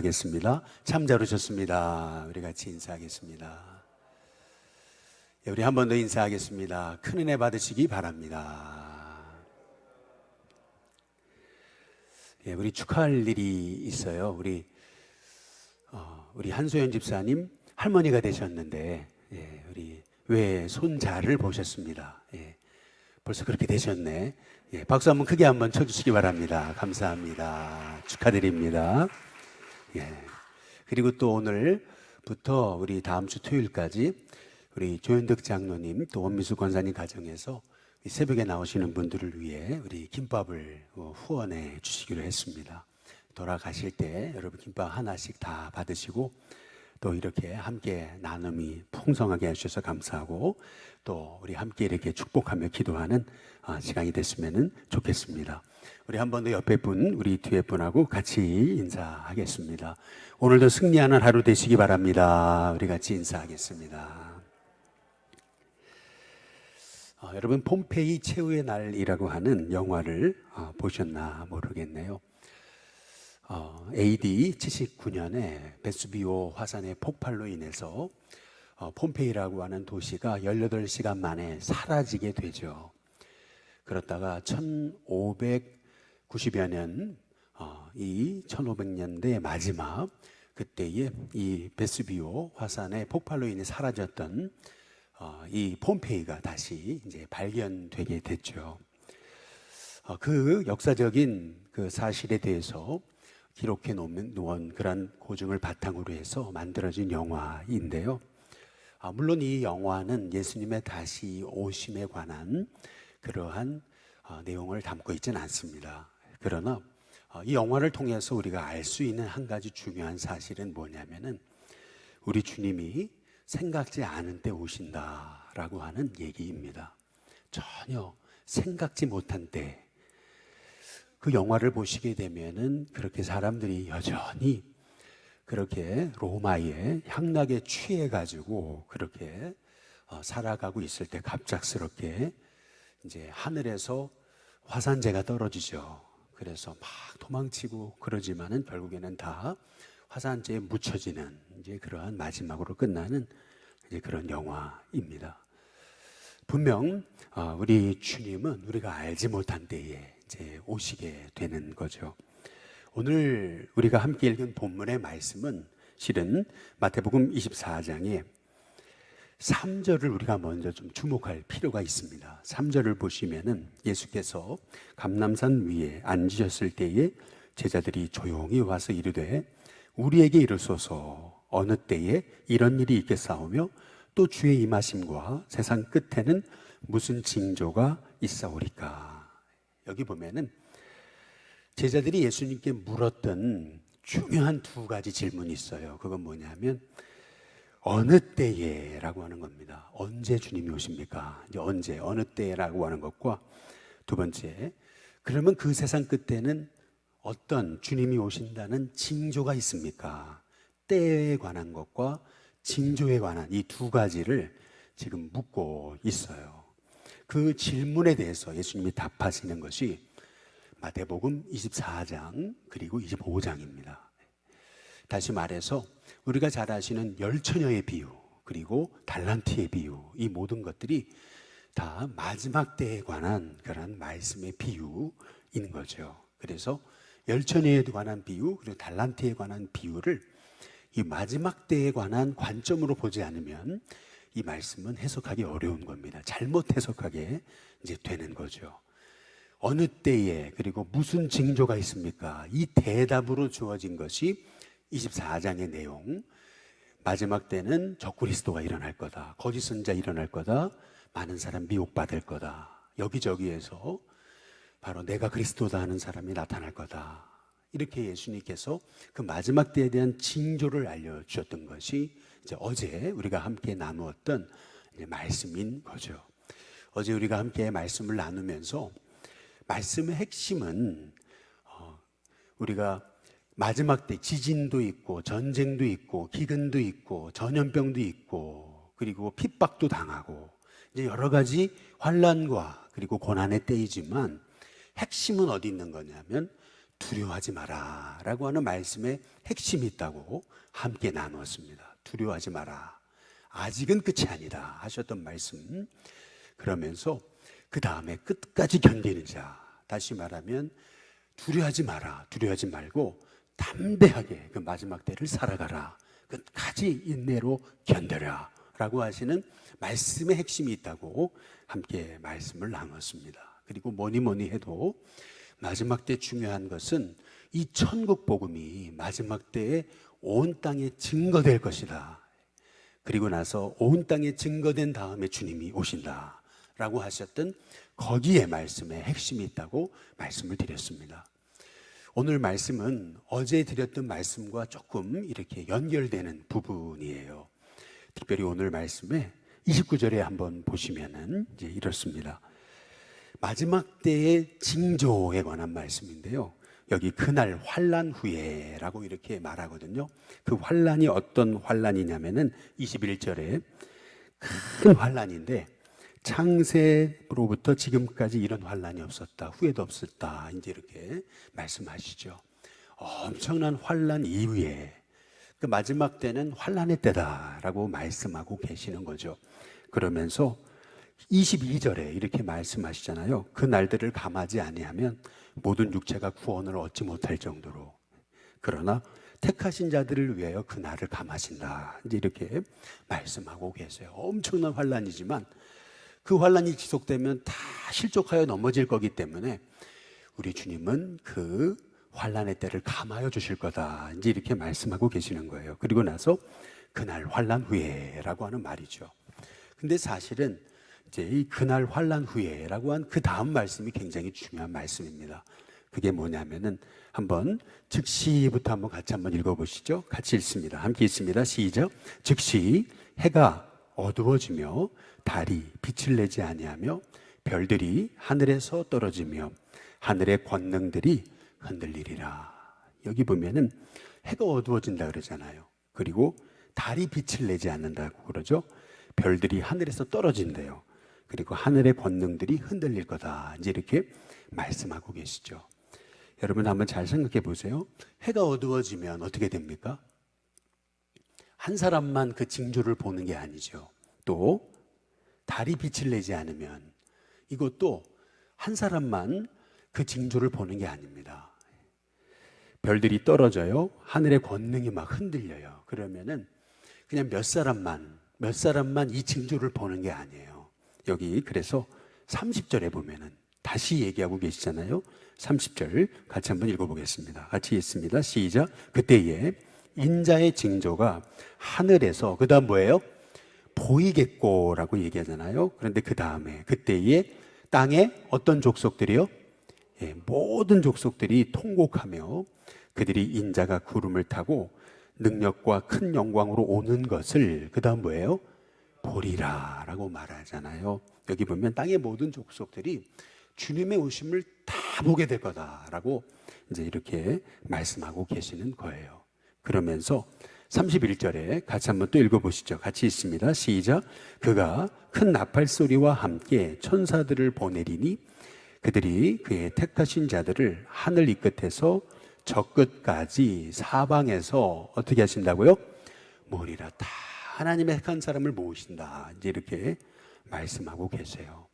인사하겠습니다. 참 잘 오셨습니다. 우리 같이 인사하겠습니다. 우리 한 번 더 인사하겠습니다. 큰 은혜 받으시기 바랍니다. 우리 축하할 일이 있어요. 우리 한소연 집사님 할머니가 되셨는데 우리 외 손자를 보셨습니다. 벌써 그렇게 되셨네. 박수 한번 크게 한번 쳐주시기 바랍니다. 감사합니다. 축하드립니다. 그리고 또 오늘부터 우리 다음 주 토요일까지 우리 조현덕 장로님 또 원미수 권사님 가정에서 새벽에 나오시는 분들을 위해 우리 김밥을 후원해 주시기로 했습니다. 돌아가실 때 여러분 김밥 하나씩 다 받으시고 또 이렇게 함께 나눔이 풍성하게 해주셔서 감사하고 또 우리 함께 이렇게 축복하며 기도하는 시간이 됐으면 좋겠습니다. 우리 한 번 더 옆에 분, 우리 뒤에 분하고 같이 인사하겠습니다. 오늘도 승리하는 하루 되시기 바랍니다. 우리 같이 인사하겠습니다. 여러분 폼페이 최후의 날이라고 하는 영화를 보셨나 모르겠네요. AD 79년에 베수비오 화산의 폭발로 인해서 폼페이라고 하는 도시가 18시간 만에 사라지게 되죠. 그렇다가 1590여 년, 이 1500년대 마지막 그때에 이 베수비오 화산의 폭발로 인해 사라졌던 이 폼페이가 다시 이제 발견되게 됐죠. 그 역사적인 그 사실에 대해서 기록해 놓은 그런 고증을 바탕으로 해서 만들어진 영화인데요. 물론 이 영화는 예수님의 다시 오심에 관한 그러한 내용을 담고 있지는 않습니다. 그러나 이 영화를 통해서 우리가 알 수 있는 한 가지 중요한 사실은 뭐냐면은 우리 주님이 생각지 않은 때 오신다라고 하는 얘기입니다. 전혀 생각지 못한 때. 그 영화를 보시게 되면은 그렇게 사람들이 여전히 그렇게 로마의 향락에 취해가지고 그렇게 살아가고 있을 때 갑작스럽게 이제 하늘에서 화산재가 떨어지죠. 그래서 막 도망치고 그러지만은 결국에는 다 화산재에 묻혀지는 이제 그러한 마지막으로 끝나는 이제 그런 영화입니다. 분명 우리 주님은 우리가 알지 못한 때에 이제 오시게 되는 거죠. 오늘 우리가 함께 읽은 본문의 말씀은 실은 마태복음 24장에 3절을 우리가 먼저 좀 주목할 필요가 있습니다. 3절을 보시면은 예수께서 감람산 위에 앉으셨을 때에 제자들이 조용히 와서 이르되 우리에게 이르소서 어느 때에 이런 일이 있겠사오며 또 주의 임하심과 세상 끝에는 무슨 징조가 있사오리까. 여기 보면은 제자들이 예수님께 물었던 중요한 두 가지 질문이 있어요. 그건 뭐냐면 어느 때에 라고 하는 겁니다. 언제 주님이 오십니까? 이제 언제, 어느 때라고 하는 것과 두 번째, 그러면 그 세상 끝에는 어떤 주님이 오신다는 징조가 있습니까? 때에 관한 것과 징조에 관한 이 두 가지를 지금 묻고 있어요. 그 질문에 대해서 예수님이 답하시는 것이 마태복음 24장 그리고 25장입니다. 다시 말해서 우리가 잘 아시는 열처녀의 비유 그리고 달란트의 비유, 이 모든 것들이 다 마지막 때에 관한 그런 말씀의 비유인 거죠. 그래서 열처녀에 관한 비유 그리고 달란트에 관한 비유를 이 마지막 때에 관한 관점으로 보지 않으면 이 말씀은 해석하기 어려운 겁니다. 잘못 해석하게 이제 되는 거죠. 어느 때에 그리고 무슨 징조가 있습니까? 이 대답으로 주어진 것이 24장의 내용. 마지막 때는 적그리스도가 일어날 거다. 거짓 선지자 일어날 거다. 많은 사람 미혹받을 거다. 여기저기에서 바로 내가 그리스도다 하는 사람이 나타날 거다. 이렇게 예수님께서 그 마지막 때에 대한 징조를 알려주셨던 것이 이제 어제 우리가 함께 나누었던 말씀인 거죠. 어제 우리가 함께 말씀을 나누면서 말씀의 핵심은 우리가 마지막 때 지진도 있고 전쟁도 있고 기근도 있고 전염병도 있고 그리고 핍박도 당하고 이제 여러 가지 환난과 그리고 고난의 때이지만 핵심은 어디 있는 거냐면 두려워하지 마라 라고 하는 말씀에 핵심이 있다고 함께 나누었습니다. 두려워하지 마라, 아직은 끝이 아니다 하셨던 말씀, 그러면서 그 다음에 끝까지 견디는 자, 다시 말하면 두려워하지 마라, 두려워하지 말고 담대하게 그 마지막 때를 살아가라, 끝까지 인내로 견뎌라 라고 하시는 말씀의 핵심이 있다고 함께 말씀을 나눴습니다. 그리고 뭐니 해도 마지막 때 중요한 것은 이 천국 복음이 마지막 때에 온 땅에 증거될 것이다. 그리고 나서 온 땅에 증거된 다음에 주님이 오신다 라고 하셨던 거기에 말씀에 핵심이 있다고 말씀을 드렸습니다. 오늘 말씀은 어제 드렸던 말씀과 조금 이렇게 연결되는 부분이에요. 특별히 오늘 말씀에 29절에 한번 보시면은 이제 이렇습니다. 마지막 때의 징조에 관한 말씀인데요. 여기 그날 환난 후에라고 이렇게 말하거든요. 그 환난이 어떤 환난이냐면은 21절에 큰 환난인데 창세로부터 지금까지 이런 환난이 없었다, 후에도 없었다, 이제 이렇게 말씀하시죠. 엄청난 환난 이후에 그 마지막 때는 환난의 때다라고 말씀하고 계시는 거죠. 그러면서 22절에 이렇게 말씀하시잖아요. 그 날들을 감하지 아니하면 모든 육체가 구원을 얻지 못할 정도로, 그러나 택하신 자들을 위하여 그 날을 감하신다, 이제 이렇게 말씀하고 계세요. 엄청난 환난이지만 그 환난이 지속되면 다 실족하여 넘어질 거기 때문에 우리 주님은 그 환난의 때를 감하여 주실 거다, 이제 이렇게 말씀하고 계시는 거예요. 그리고 나서 그날 환난 후에라고 하는 말이죠. 근데 사실은 이제 이 그날 환난 후에라고 한 그 다음 말씀이 굉장히 중요한 말씀입니다. 그게 뭐냐면은 한번 즉시부터 한번 같이 한번 읽어보시죠. 같이 읽습니다. 함께 읽습니다. 시작. 즉시 해가 어두워지며 달이 빛을 내지 아니하며 별들이 하늘에서 떨어지며 하늘의 권능들이 흔들리리라. 여기 보면은 해가 어두워진다 그러잖아요. 그리고 달이 빛을 내지 않는다고 그러죠. 별들이 하늘에서 떨어진대요. 그리고 하늘의 권능들이 흔들릴 거다, 이제 이렇게 말씀하고 계시죠. 여러분 한번 잘 생각해 보세요. 해가 어두워지면 어떻게 됩니까? 한 사람만 그 징조를 보는 게 아니죠. 또 달이 빛을 내지 않으면 이것도 한 사람만 그 징조를 보는 게 아닙니다. 별들이 떨어져요. 하늘의 권능이 막 흔들려요. 그러면은 그냥 몇 사람만 이 징조를 보는 게 아니에요. 여기 그래서 30절에 보면은 다시 얘기하고 계시잖아요. 30절 같이 한번 읽어보겠습니다. 같이 읽습니다. 시작. 그때에 인자의 징조가 하늘에서, 그 다음 뭐예요? 보이겠고라고 얘기하잖아요. 그런데 그 다음에 그때에 땅에 어떤 족속들이요? 모든 족속들이 통곡하며 그들이 인자가 구름을 타고 능력과 큰 영광으로 오는 것을, 그 다음 뭐예요? 보리라 라고 말하잖아요. 여기 보면 땅의 모든 족속들이 주님의 오심을 다 보게 될 거다라고 이제 이렇게 말씀하고 계시는 거예요. 그러면서 31절에 같이 한번 또 읽어보시죠. 같이 읽습니다. 시작. 그가 큰 나팔 소리와 함께 천사들을 보내리니 그들이 그의 택하신 자들을 하늘 이 끝에서 저 끝까지 사방에서 어떻게 하신다고요? 모으리라. 다 하나님의 택한 사람을 모으신다, 이제 이렇게 말씀하고 계세요.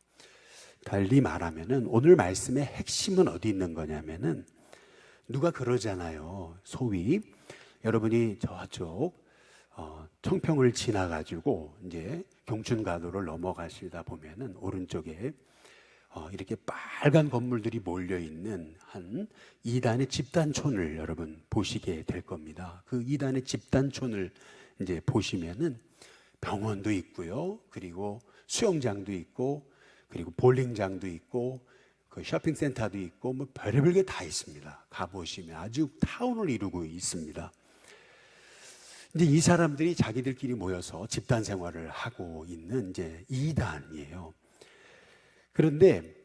달리 말하면은 오늘 말씀의 핵심은 어디 있는 거냐면은, 누가 그러잖아요. 소위 여러분이 저쪽 청평을 지나가지고 이제 경춘가도를 넘어가시다 보면은 오른쪽에 이렇게 빨간 건물들이 몰려 있는 한 2단의 집단촌을 여러분 보시게 될 겁니다. 그 2단의 집단촌을 이제 보시면은 병원도 있고요. 그리고 수영장도 있고, 그리고 볼링장도 있고, 그 쇼핑센터도 있고, 뭐 별의별 게 다 있습니다. 가보시면 아주 타운을 이루고 있습니다. 이제 이 사람들이 자기들끼리 모여서 집단 생활을 하고 있는 이제 2단이에요. 그런데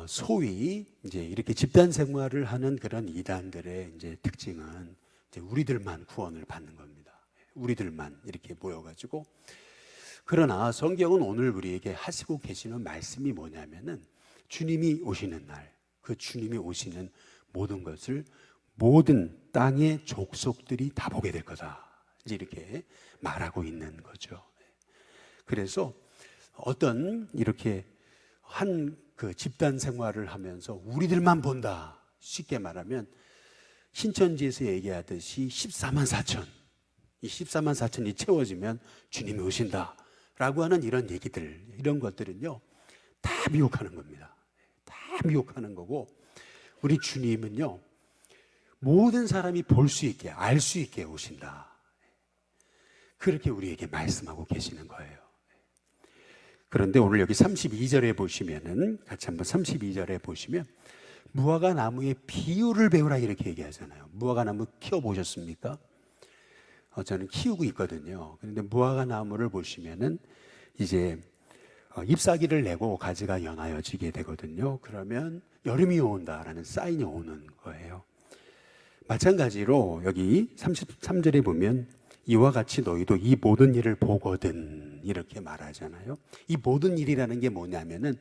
소위 이제 이렇게 집단 생활을 하는 그런 2단들의 이제 특징은 이제 우리들만 구원을 받는 겁니다. 우리들만 이렇게 모여가지고. 그러나 성경은 오늘 우리에게 하시고 계시는 말씀이 뭐냐면은 주님이 오시는 날, 그 주님이 오시는 모든 것을 모든 땅의 족속들이 다 보게 될 거다. 이제 이렇게 말하고 있는 거죠. 그래서 어떤 이렇게 한 그 집단 생활을 하면서 우리들만 본다. 쉽게 말하면 신천지에서 얘기하듯이 14만 4천, 이 14만 4천이 채워지면 주님이 오신다라고 하는 이런 얘기들, 이런 것들은요 다 미혹하는 겁니다. 다 미혹하는 거고, 우리 주님은요 모든 사람이 볼 수 있게, 알 수 있게 오신다. 그렇게 우리에게 말씀하고 계시는 거예요. 그런데 오늘 여기 32절에 보시면은, 같이 한번 32절에 보시면 무화과 나무의 비율을 배우라 이렇게 얘기하잖아요. 무화과 나무 키워보셨습니까? 저는 키우고 있거든요. 그런데 무화과 나무를 보시면은 이제 잎사귀를 내고 가지가 연하여지게 되거든요. 그러면 여름이 온다라는 사인이 오는 거예요. 마찬가지로 여기 33절에 보면 이와 같이 너희도 이 모든 일을 보거든 이렇게 말하잖아요. 이 모든 일이라는 게 뭐냐면은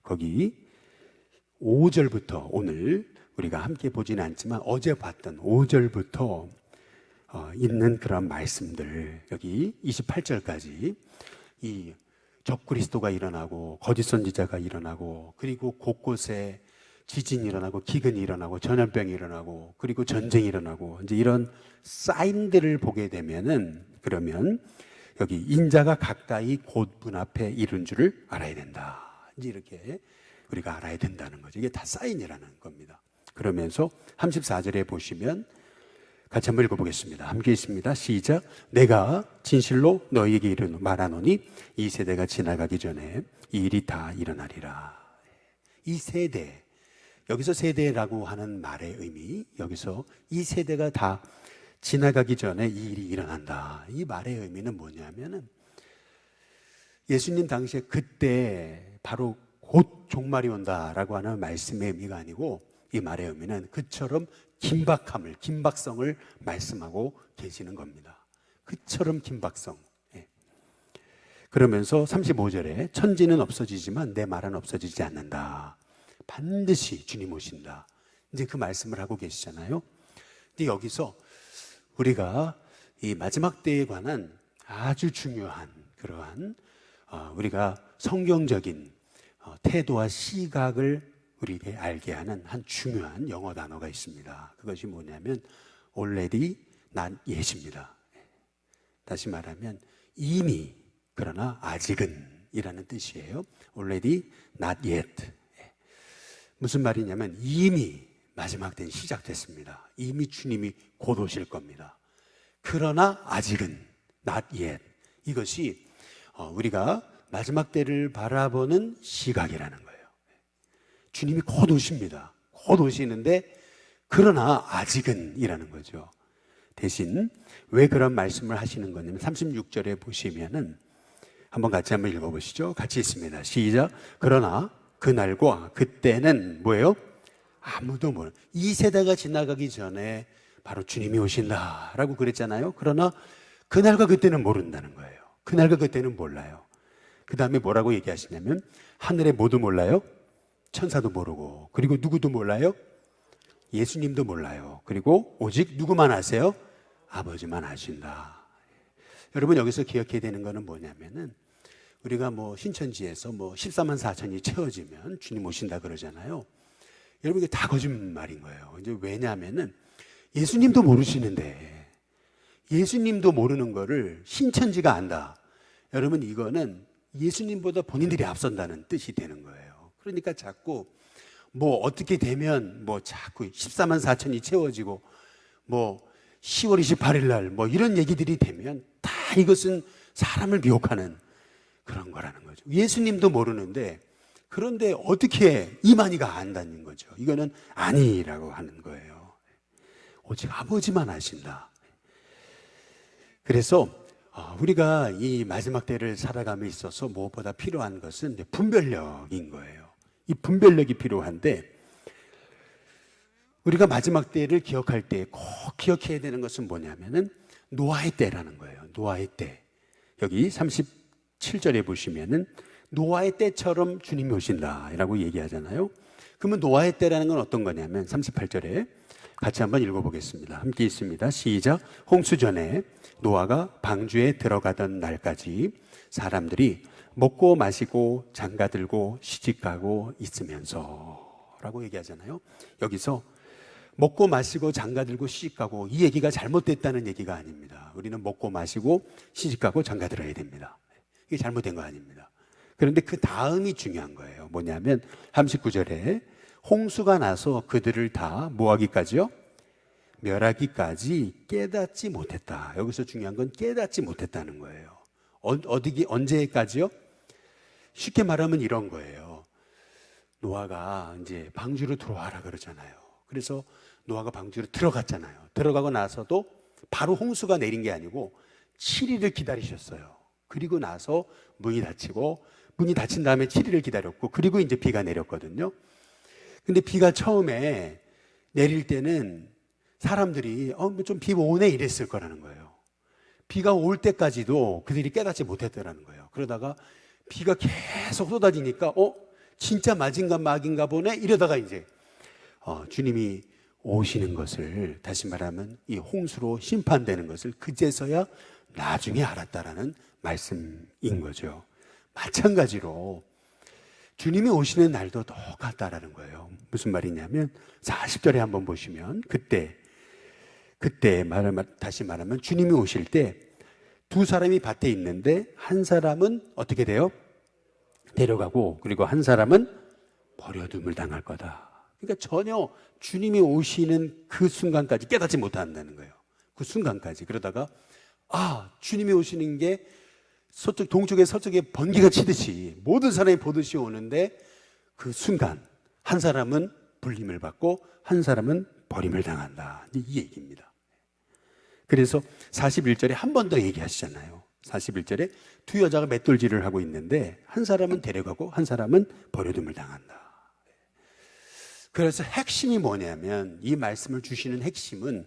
거기 5절부터, 오늘 우리가 함께 보지는 않지만 어제 봤던 5절부터 있는 그런 말씀들, 여기 28절까지 이 적그리스도가 일어나고 거짓 선지자가 일어나고, 그리고 곳곳에 지진이 일어나고 기근이 일어나고 전염병이 일어나고 그리고 전쟁이 일어나고, 이제 이런 사인들을 보게 되면은, 그러면 여기 인자가 가까이 곧 문 앞에 이른 줄을 알아야 된다. 이제 이렇게 우리가 알아야 된다는 거죠. 이게 다 사인이라는 겁니다. 그러면서 34절에 보시면 같이 한번 읽어보겠습니다. 함께 있습니다. 시작. 내가 진실로 너희에게 말하노니 이 세대가 지나가기 전에 이 일이 다 일어나리라. 이 세대, 여기서 세대라고 하는 말의 의미, 여기서 이 세대가 다 지나가기 전에 이 일이 일어난다. 이 말의 의미는 뭐냐면은 예수님 당시에 그때 바로 곧 종말이 온다라고 하는 말씀의 의미가 아니고, 이 말의 의미는 그처럼 긴박함을, 긴박성을 말씀하고 계시는 겁니다. 그처럼 긴박성. 그러면서 35절에 천지는 없어지지만 내 말은 없어지지 않는다. 반드시 주님 오신다. 이제 그 말씀을 하고 계시잖아요. 근데 여기서 우리가 이 마지막 때에 관한 아주 중요한 그러한 우리가 성경적인 태도와 시각을 우리에게 알게 하는 한 중요한 영어 단어가 있습니다. 그것이 뭐냐면 already not yet입니다. 다시 말하면 이미, 그러나 아직은 이라는 뜻이에요. already not yet. 무슨 말이냐면 이미 마지막 때는 시작됐습니다. 이미 주님이 곧 오실 겁니다. 그러나 아직은 not yet. 이것이 우리가 마지막 때를 바라보는 시각이라는 거예요. 주님이 곧 오십니다. 곧 오시는데 그러나 아직은 이라는 거죠. 대신 왜 그런 말씀을 하시는 거냐면 36절에 보시면은 한번 같이 한번 읽어보시죠. 같이 있습니다. 시작. 그러나 그날과 그때는 뭐예요? 아무도 모르는, 이 세대가 지나가기 전에 바로 주님이 오신다라고 그랬잖아요. 그러나 그날과 그때는 모른다는 거예요. 그날과 그때는 몰라요. 그 다음에 뭐라고 얘기하시냐면 하늘에 모두 몰라요. 천사도 모르고, 그리고 누구도 몰라요. 예수님도 몰라요. 그리고 오직 누구만 아세요? 아버지만 아신다. 여러분 여기서 기억해야 되는 거는 뭐냐면은 우리가 뭐 신천지에서 뭐 14만 4천이 채워지면 주님 오신다 그러잖아요. 여러분 이게 다 거짓말인 거예요. 이제 왜냐하면은 예수님도 모르시는데, 예수님도 모르는 거를 신천지가 안다. 여러분 이거는 예수님보다 본인들이 앞선다는 뜻이 되는 거예요. 그러니까 자꾸 뭐 어떻게 되면 뭐 자꾸 14만 4천이 채워지고 뭐 10월 28일 날 뭐 이런 얘기들이 되면 다 이것은 사람을 미혹하는 그런 거라는 거죠. 예수님도 모르는데 그런데 어떻게 이만희가 안다는 거죠. 이거는 아니라고 하는 거예요. 오직 아버지만 아신다. 그래서 우리가 이 마지막 때를 살아감에 있어서 무엇보다 필요한 것은 분별력인 거예요. 이 분별력이 필요한데, 우리가 마지막 때를 기억할 때 꼭 기억해야 되는 것은 뭐냐면은 노아의 때라는 거예요. 노아의 때. 여기 37절에 보시면은 노아의 때처럼 주님이 오신다라고 얘기하잖아요. 그러면 노아의 때라는 건 어떤 거냐면 38절에 같이 한번 읽어보겠습니다. 함께 있습니다. 시작. 홍수 전에 노아가 방주에 들어가던 날까지 사람들이 먹고 마시고 장가들고 시집가고 있으면서 라고 얘기하잖아요. 여기서 먹고 마시고 장가들고 시집가고 이 얘기가 잘못됐다는 얘기가 아닙니다. 우리는 먹고 마시고 시집가고 장가들어야 됩니다. 이게 잘못된 거 아닙니다. 그런데 그 다음이 중요한 거예요. 뭐냐면 39절에 홍수가 나서 그들을 다 뭐하기까지요? 멸하기까지 깨닫지 못했다. 여기서 중요한 건 깨닫지 못했다는 거예요. 언제까지요? 쉽게 말하면 이런 거예요. 노아가 이제 방주로 들어와라 그러잖아요. 그래서 노아가 방주로 들어갔잖아요. 들어가고 나서도 바로 홍수가 내린 게 아니고 7일을 기다리셨어요. 그리고 나서 문이 닫힌 다음에 7일을 기다렸고, 그리고 이제 비가 내렸거든요. 근데 비가 처음에 내릴 때는 사람들이 좀 비 오네 이랬을 거라는 거예요. 비가 올 때까지도 그들이 깨닫지 못했더라는 거예요. 그러다가 비가 계속 쏟아지니까 진짜 맞은가 막인가 보네 이러다가 이제 주님이 오시는 것을, 다시 말하면 이 홍수로 심판되는 것을 그제서야 나중에 알았다라는 말씀인 거죠. 마찬가지로 주님이 오시는 날도 똑같다라는 거예요. 무슨 말이냐면 40절에 한번 보시면 그때 다시 말하면 주님이 오실 때 두 사람이 밭에 있는데 한 사람은 어떻게 돼요? 데려가고, 그리고 한 사람은 버려둠을 당할 거다. 그러니까 전혀 주님이 오시는 그 순간까지 깨닫지 못한다는 거예요. 그 순간까지. 그러다가 주님이 오시는 게 동쪽에 서쪽에 번개가 치듯이 모든 사람이 보듯이 오는데 그 순간 한 사람은 불림을 받고 한 사람은 버림을 당한다. 이 얘기입니다. 그래서 41절에 한 번 더 얘기하시잖아요. 41절에 두 여자가 맷돌질을 하고 있는데 한 사람은 데려가고 한 사람은 버려둠을 당한다. 그래서 핵심이 뭐냐면, 이 말씀을 주시는 핵심은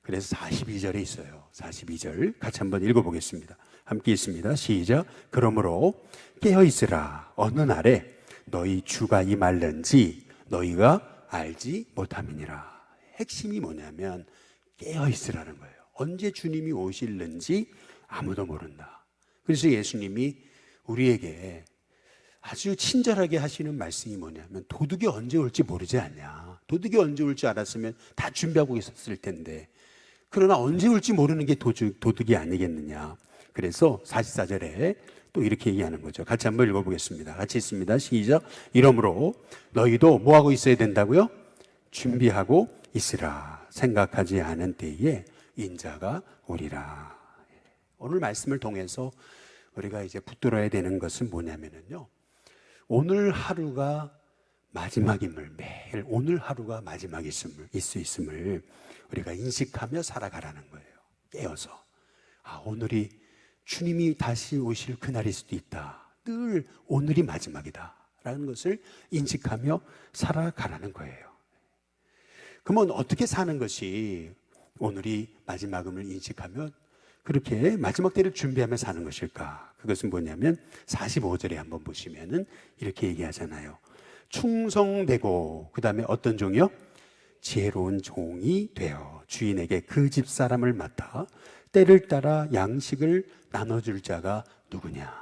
그래서 42절에 있어요. 42절 같이 한번 읽어보겠습니다. 함께 있습니다. 시작. 그러므로 깨어있으라. 어느 날에 너희 주가 임할는지 너희가 알지 못함이니라. 핵심이 뭐냐면 깨어있으라는 거예요. 언제 주님이 오실는지 아무도 모른다. 그래서 예수님이 우리에게 아주 친절하게 하시는 말씀이 뭐냐면, 도둑이 언제 올지 모르지 않냐. 도둑이 언제 올 줄 알았으면 다 준비하고 있었을 텐데, 그러나 언제 올지 모르는 게 도둑이 아니겠느냐. 그래서 44절에 또 이렇게 얘기하는 거죠. 같이 한번 읽어보겠습니다. 같이 있습니다. 시작. 이러므로 너희도 뭐하고 있어야 된다고요? 준비하고 있으라. 생각하지 않은 때에 인자가 오리라. 오늘 말씀을 통해서 우리가 이제 붙들어야 되는 것은 뭐냐면요, 오늘 하루가 마지막임을, 매일 오늘 하루가 마지막일 수 있음을 우리가 인식하며 살아가라는 거예요. 깨어서 오늘이 주님이 다시 오실 그날일 수도 있다. 늘 오늘이 마지막이다 라는 것을 인식하며 살아가라는 거예요. 그러면 어떻게 사는 것이 오늘이 마지막임을 인식하며 그렇게 마지막 때를 준비하며 사는 것일까? 그것은 뭐냐면 45절에 한번 보시면은 이렇게 얘기하잖아요. 충성되고, 그 다음에 어떤 종이요? 지혜로운 종이 되어 주인에게 그 집 사람을 맡아 때를 따라 양식을 나눠줄 자가 누구냐.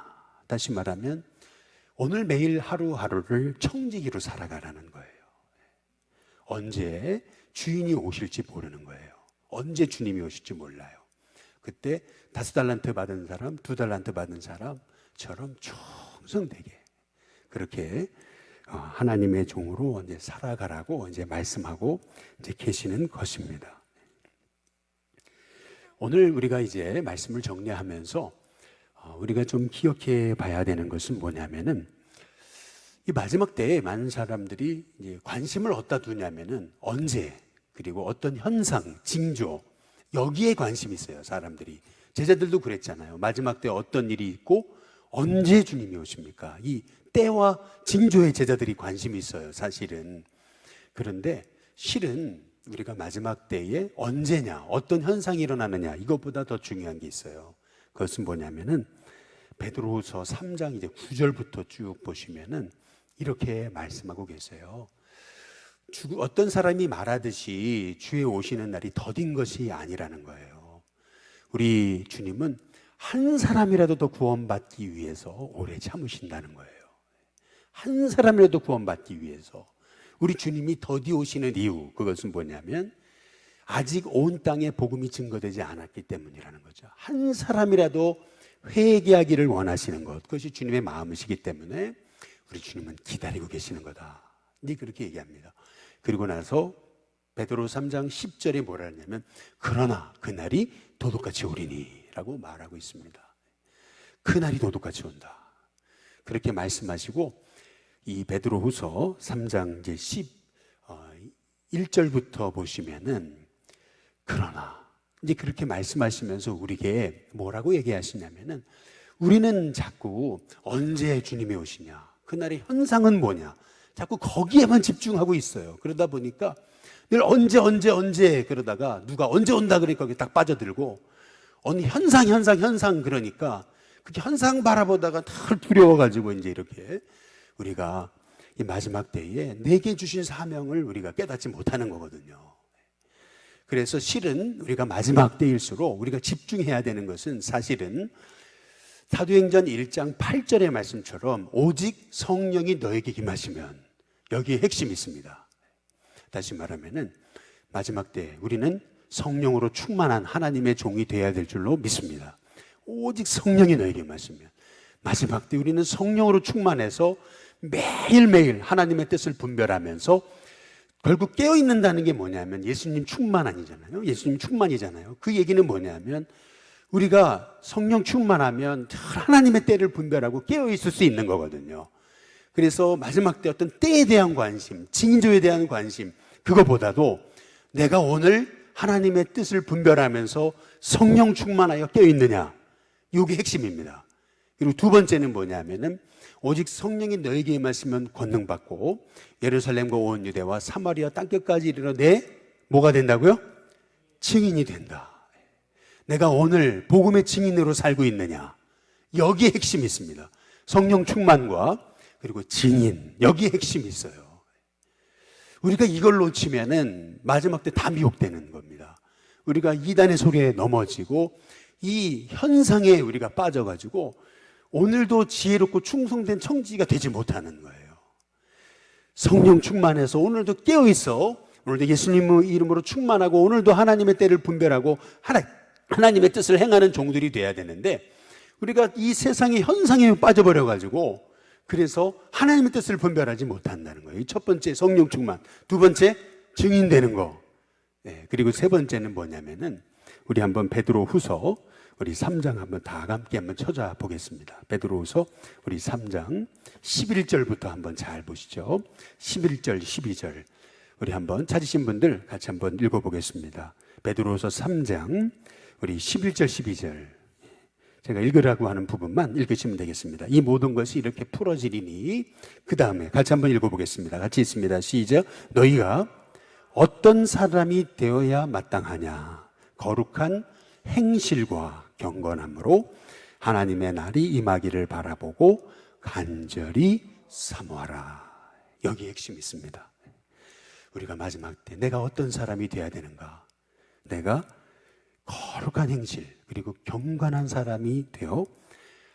다시 말하면 오늘 매일 하루하루를 청지기로 살아가라는 거예요. 언제 주인이 오실지 모르는 거예요. 언제 주님이 오실지 몰라요. 그때 5달란트 받은 사람, 2달란트 받은 사람처럼 충성되게 그렇게 하나님의 종으로 이제 살아가라고 이제 말씀하고 이제 계시는 것입니다. 오늘 우리가 이제 말씀을 정리하면서 우리가 좀 기억해 봐야 되는 것은 뭐냐면은, 이 마지막 때에 많은 사람들이 이제 관심을 어디다 두냐면은 언제, 그리고 어떤 현상, 징조, 여기에 관심이 있어요. 사람들이, 제자들도 그랬잖아요. 마지막 때 어떤 일이 있고 언제 주님이 오십니까? 이 때와 징조에 제자들이 관심이 있어요, 사실은. 그런데 실은 우리가 마지막 때에 언제냐, 어떤 현상이 일어나느냐, 이것보다 더 중요한 게 있어요. 그것은 뭐냐면은 베드로후서 3장 이제 9절부터 쭉 보시면은 이렇게 말씀하고 계세요. 어떤 사람이 말하듯이 주의 오시는 날이 더딘 것이 아니라는 거예요. 우리 주님은 한 사람이라도 더 구원받기 위해서 오래 참으신다는 거예요. 한 사람이라도 구원받기 위해서. 우리 주님이 더디 오시는 이유, 그것은 뭐냐면 아직 온 땅에 복음이 증거되지 않았기 때문이라는 거죠. 한 사람이라도 회개하기를 원하시는 것, 그것이 주님의 마음이시기 때문에 우리 주님은 기다리고 계시는 거다. 이제 그렇게 얘기합니다. 그리고 나서 베드로 3장 10절에 뭐라 하냐면 그러나 그날이 도둑같이 오리니 라고 말하고 있습니다. 그날이 도둑같이 온다. 그렇게 말씀하시고 이 베드로후서 3장 이제 11절부터 보시면은 그러나 이제 그렇게 말씀하시면서 우리에게 뭐라고 얘기하시냐면은 우리는 자꾸 언제 주님이 오시냐, 그날의 현상은 뭐냐, 자꾸 거기에만 집중하고 있어요. 그러다 보니까 늘 언제 그러다가 누가 언제 온다 그러니까 거기 딱 빠져들고 어느 현상 그러니까 그렇게 현상 바라보다가 늘 두려워가지고 이제 이렇게 우리가 이 마지막 때에 내게 주신 사명을 우리가 깨닫지 못하는 거거든요. 그래서 실은 우리가 마지막 때일수록 우리가 집중해야 되는 것은 사실은 사도행전 1장 8절의 말씀처럼 오직 성령이 너에게 임하시면, 여기에 핵심이 있습니다. 다시 말하면은 마지막 때 우리는 성령으로 충만한 하나님의 종이 되어야 될 줄로 믿습니다. 오직 성령이 너에게 임하시면, 마지막 때 우리는 성령으로 충만해서 매일매일 하나님의 뜻을 분별하면서 결국 깨어있는다는 게 뭐냐면 예수님 충만 아니잖아요. 예수님 충만이잖아요. 그 얘기는 뭐냐면 우리가 성령 충만하면 하나님의 때를 분별하고 깨어있을 수 있는 거거든요. 그래서 마지막 때 어떤 때에 대한 관심, 징조에 대한 관심, 그거보다도 내가 오늘 하나님의 뜻을 분별하면서 성령 충만하여 깨어있느냐, 이게 핵심입니다. 그리고 두 번째는 뭐냐면은 오직 성령이 너에게 임하시면 권능받고 예루살렘과 온 유대와 사마리아 땅끝까지 이르러 내 뭐가 된다고요? 증인이 된다. 내가 오늘 복음의 증인으로 살고 있느냐, 여기에 핵심이 있습니다. 성령 충만과 그리고 증인, 여기에 핵심이 있어요. 우리가 이걸 놓치면은 마지막 때 다 미혹되는 겁니다. 우리가 이단의 소리에 넘어지고 이 현상에 우리가 빠져가지고 오늘도 지혜롭고 충성된 청지기가 되지 못하는 거예요. 성령 충만해서 오늘도 깨어있어, 오늘도 예수님의 이름으로 충만하고 오늘도 하나님의 때를 분별하고 하나님의 뜻을 행하는 종들이 돼야 되는데 우리가 이 세상의 현상에 빠져버려가지고 그래서 하나님의 뜻을 분별하지 못한다는 거예요. 첫 번째 성령 충만, 두 번째 증인되는 거, 그리고 세 번째는 뭐냐면은 우리 한번 베드로후서 우리 3장 한번 다 함께 한번 찾아보겠습니다. 베드로후서 우리 3장 11절부터 한번 잘 보시죠. 11절 12절 우리 한번 찾으신 분들 같이 한번 읽어보겠습니다. 베드로후서 3장 우리 11절 12절 제가 읽으라고 하는 부분만 읽으시면 되겠습니다. 이 모든 것이 이렇게 풀어지리니 그 다음에 같이 한번 읽어보겠습니다. 같이 있습니다. 시작. 너희가 어떤 사람이 되어야 마땅하냐, 거룩한 행실과 경건함으로 하나님의 날이 임하기를 바라보고 간절히 사모하라. 여기 핵심이 있습니다. 우리가 마지막 때 내가 어떤 사람이 되어야 되는가, 내가 거룩한 행실 그리고 경건한 사람이 되어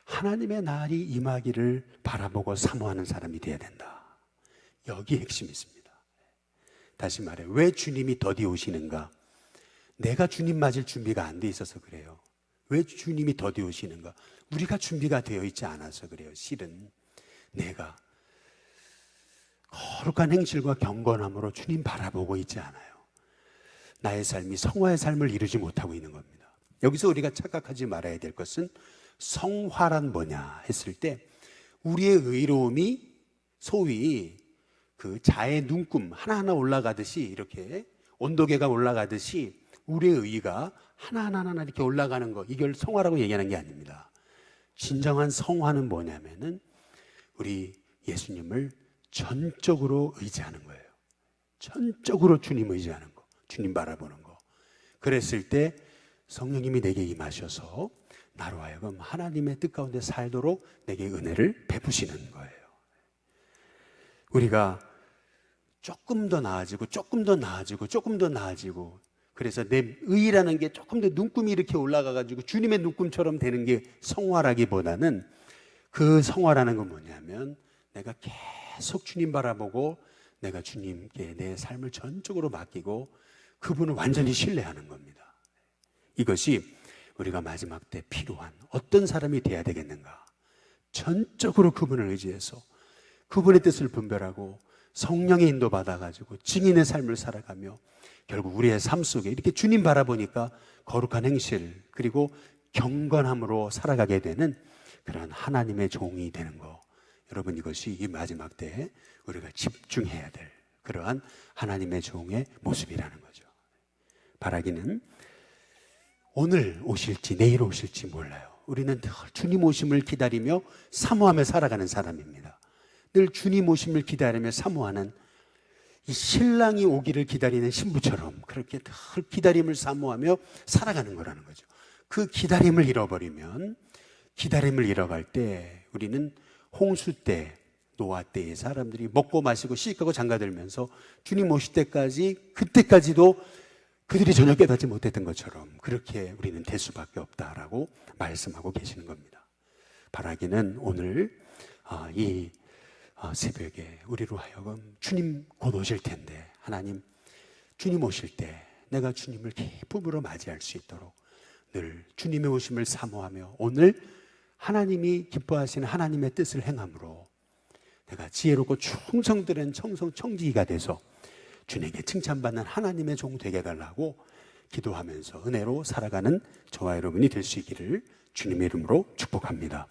하나님의 날이 임하기를 바라보고 사모하는 사람이 되어야 된다. 여기 핵심이 있습니다. 다시 말해, 왜 주님이 더디 오시는가? 내가 주님 맞을 준비가 안 돼 있어서 그래요. 왜 주님이 더디 오시는가? 우리가 준비가 되어 있지 않아서 그래요. 실은 내가 거룩한 행실과 경건함으로 주님 바라보고 있지 않아요. 나의 삶이 성화의 삶을 이루지 못하고 있는 겁니다. 여기서 우리가 착각하지 말아야 될 것은 성화란 뭐냐 했을 때 우리의 의로움이 소위 그 자의 눈금 하나하나 올라가듯이, 이렇게 온도계가 올라가듯이 우리의 의가 하나하나 이렇게 올라가는 거, 이걸 성화라고 얘기하는 게 아닙니다. 진정한 성화는 뭐냐면은 우리 예수님을 전적으로 의지하는 거예요. 전적으로 주님 의지하는 거, 주님 바라보는 거. 그랬을 때 성령님이 내게 임하셔서 나로 하여금 하나님의 뜻 가운데 살도록 내게 은혜를 베푸시는 거예요. 우리가 조금 더 나아지고 조금 더 나아지고 조금 더 나아지고, 그래서 내 의라는 게 조금 더 눈금이 이렇게 올라가가지고 주님의 눈금처럼 되는 게 성화라기보다는, 그 성화라는 건 뭐냐면 내가 계속 주님 바라보고 내가 주님께 내 삶을 전적으로 맡기고 그분을 완전히 신뢰하는 겁니다. 이것이 우리가 마지막 때 필요한 어떤 사람이 돼야 되겠는가? 전적으로 그분을 의지해서 그분의 뜻을 분별하고 성령의 인도 받아가지고 증인의 삶을 살아가며 결국 우리의 삶 속에 이렇게 주님 바라보니까 거룩한 행실 그리고 경건함으로 살아가게 되는 그런 하나님의 종이 되는 거, 여러분 이것이 이 마지막 때에 우리가 집중해야 될 그러한 하나님의 종의 모습이라는 거죠. 바라기는 오늘 오실지 내일 오실지 몰라요. 우리는 늘 주님 오심을 기다리며 사모하며 살아가는 사람입니다. 늘 주님 오심을 기다리며 사모하는, 이 신랑이 오기를 기다리는 신부처럼 그렇게 늘 기다림을 사모하며 살아가는 거라는 거죠. 그 기다림을 잃어버리면, 기다림을 잃어갈 때 우리는 홍수 때, 노아 때의 사람들이 먹고 마시고 시집가고 장가들면서 주님 오실 때까지, 그때까지도 그들이 전혀 깨닫지 못했던 것처럼 그렇게 우리는 될 수밖에 없다라고 말씀하고 계시는 겁니다. 바라기는 오늘 이 새벽에 우리로 하여금 주님 곧 오실 텐데, 하나님 주님 오실 때 내가 주님을 기쁨으로 맞이할 수 있도록 늘 주님의 오심을 사모하며 오늘 하나님이 기뻐하시는 하나님의 뜻을 행함으로 내가 지혜롭고 충성들은 청지기가 돼서 주님에게 칭찬받는 하나님의 종 되게 해달라고 기도하면서 은혜로 살아가는 저와 여러분이 될 수 있기를 주님의 이름으로 축복합니다.